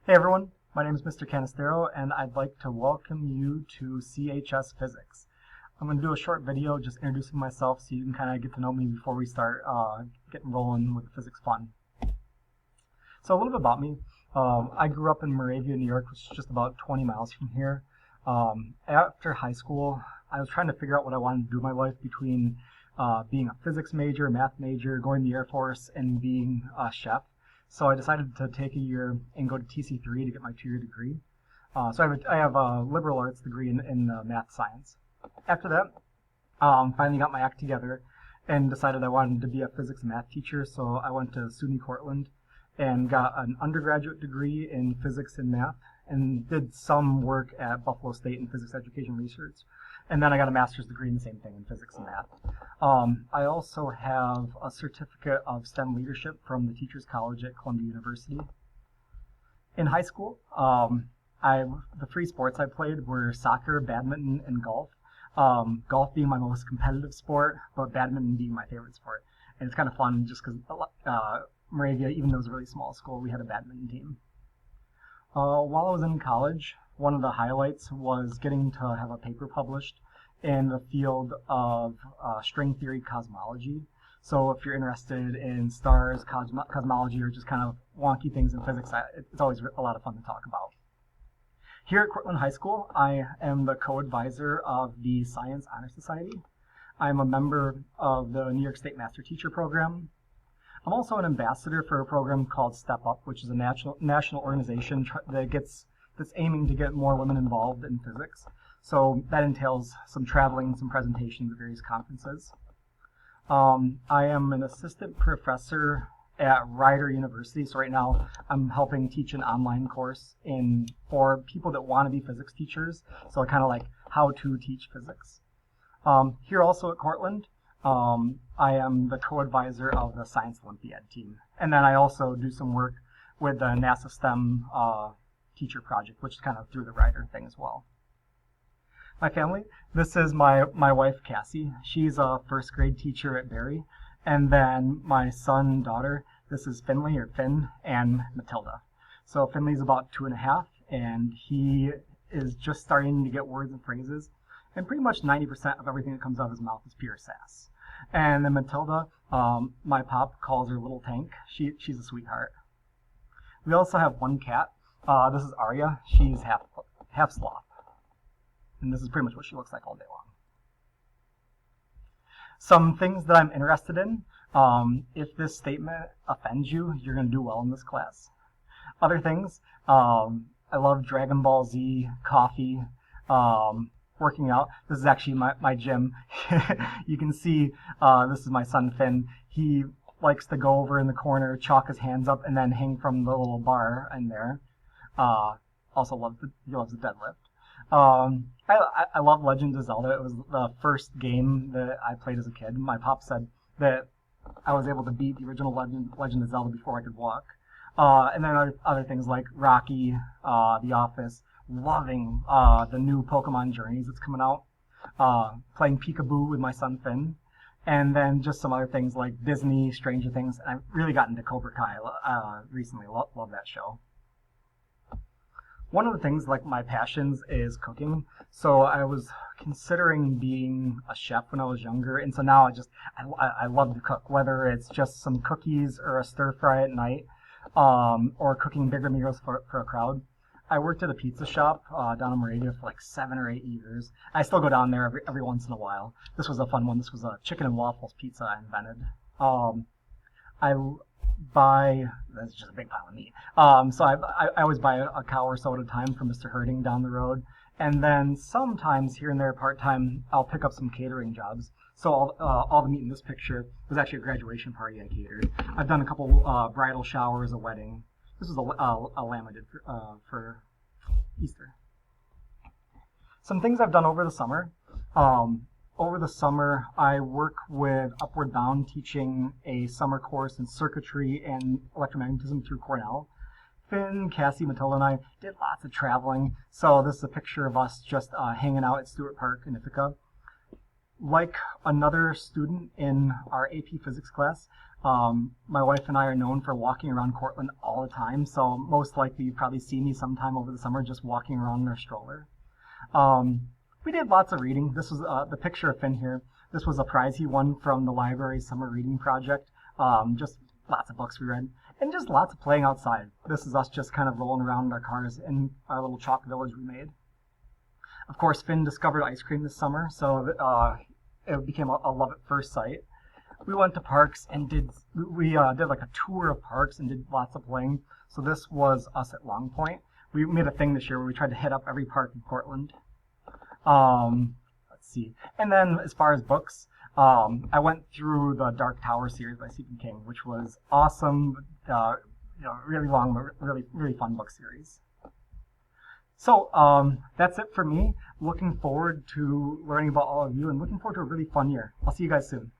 Hey everyone, my name is Mr. Canistero and I'd like to welcome you to CHS Physics. I'm going to do a short video just introducing myself so you can kind of get to know me before we start getting rolling with the physics fun. So a little bit about me. I grew up in Moravia, New York, which is just about 20 miles from here. After high school, I was trying to figure out what I wanted to do in my life between being a physics major, math major, going to the Air Force, and being a chef. So I decided to take a year and go to TC3 to get my 2-year degree. So I have a liberal arts degree in math science. After that, finally got my act together and decided I wanted to be a physics and math teacher. So I went to SUNY Cortland and got an undergraduate degree in physics and math and did some work at Buffalo State in physics education research. And then I got a master's degree in the same thing in physics and math. I also have a certificate of STEM leadership from the Teachers College at Columbia University. In high school, the three sports I played were soccer, badminton, and golf. Golf being my most competitive sport, but badminton being my favorite sport. And it's kind of fun just because Moravia, even though it was a really small school, we had a badminton team. While I was in college, one of the highlights was getting to have a paper published in the field of string theory cosmology. So if you're interested in stars, cosmology, or just kind of wonky things in physics, it's always a lot of fun to talk about. Here at Cortland High School, I am the co-advisor of the Science Honor Society. I'm a member of the New York State Master Teacher Program. I'm also an ambassador for a program called Step Up, which is a national organization that's aiming to get more women involved in physics. So that entails some traveling, some presentations at various conferences. I am an assistant professor at Rider University. So right now I'm helping teach an online course for people that want to be physics teachers. So kind of like how to teach physics. Here also at Cortland, I am the co-advisor of the Science Olympiad team. And then I also do some work with the NASA STEM teacher project, which is kind of through the Rider thing as well. My family, this is my wife, Cassie. She's a first grade teacher at Barry. And then my son and daughter, this is Finley, or Finn, and Matilda. So Finley's about 2.5, and he is just starting to get words and phrases. And pretty much 90% of everything that comes out of his mouth is pure sass. And then Matilda, my pop calls her Little Tank. She's a sweetheart. We also have one cat. This is Arya. She's half sloth. And this is pretty much what she looks like all day long. Some things that I'm interested in. If this statement offends you, you're going to do well in this class. Other things, I love Dragon Ball Z, coffee, working out. This is actually my gym. You can see this is my son Finn. He likes to go over in the corner, chalk his hands up, and then hang from the little bar in there. Also he loves the deadlift. I love Legend of Zelda. It was the first game that I played as a kid. My pop said that I was able to beat the original Legend of Zelda before I could walk. And then other things like Rocky, The Office, loving the new Pokemon Journeys that's coming out, playing Peekaboo with my son Finn, and then just some other things like Disney, Stranger Things. And I've really gotten into Cobra Kai recently. Love that show. One of the things, like my passions, is cooking. So I was considering being a chef when I was younger, and so now I love to cook, whether it's just some cookies or a stir fry at night, or cooking bigger meals for a crowd. I worked at a pizza shop down in Moravia for like 7 or 8 years. I still go down there every once in a while. This was a fun one. This was a chicken and waffles pizza I invented. That's just a big pile of meat. So I always buy a cow or so at a time from Mr. Herding down the road. And then sometimes here and there part-time, I'll pick up some catering jobs. So all the meat in this picture was actually a graduation party I catered. I've done a couple bridal showers, a wedding. This was a lamb I did for Easter. Some things I've done over the summer. Over the summer, I work with Upward Bound, teaching a summer course in circuitry and electromagnetism through Cornell. Finn, Cassie, Matilda, and I did lots of traveling. So this is a picture of us just hanging out at Stewart Park in Ithaca. Like another student in our AP Physics class, My wife and I are known for walking around Cortland all the time, so most likely you've probably seen me sometime over the summer just walking around in our stroller. We did lots of reading. This was the picture of Finn here. This was a prize he won from the library's summer reading project. Just lots of books we read, and just lots of playing outside. This is us just kind of rolling around in our cars in our little chalk village we made. Of course, Finn discovered ice cream this summer, so it became a love at first sight. We went to parks and did like a tour of parks and did lots of playing. So this was us at Long Point. We made a thing this year where we tried to hit up every park in Portland. Let's see. And then as far as books, I went through the Dark Tower series by Stephen King, which was awesome. Really long, but really fun book series. So that's it for me. Looking forward to learning about all of you and looking forward to a really fun year. I'll see you guys soon.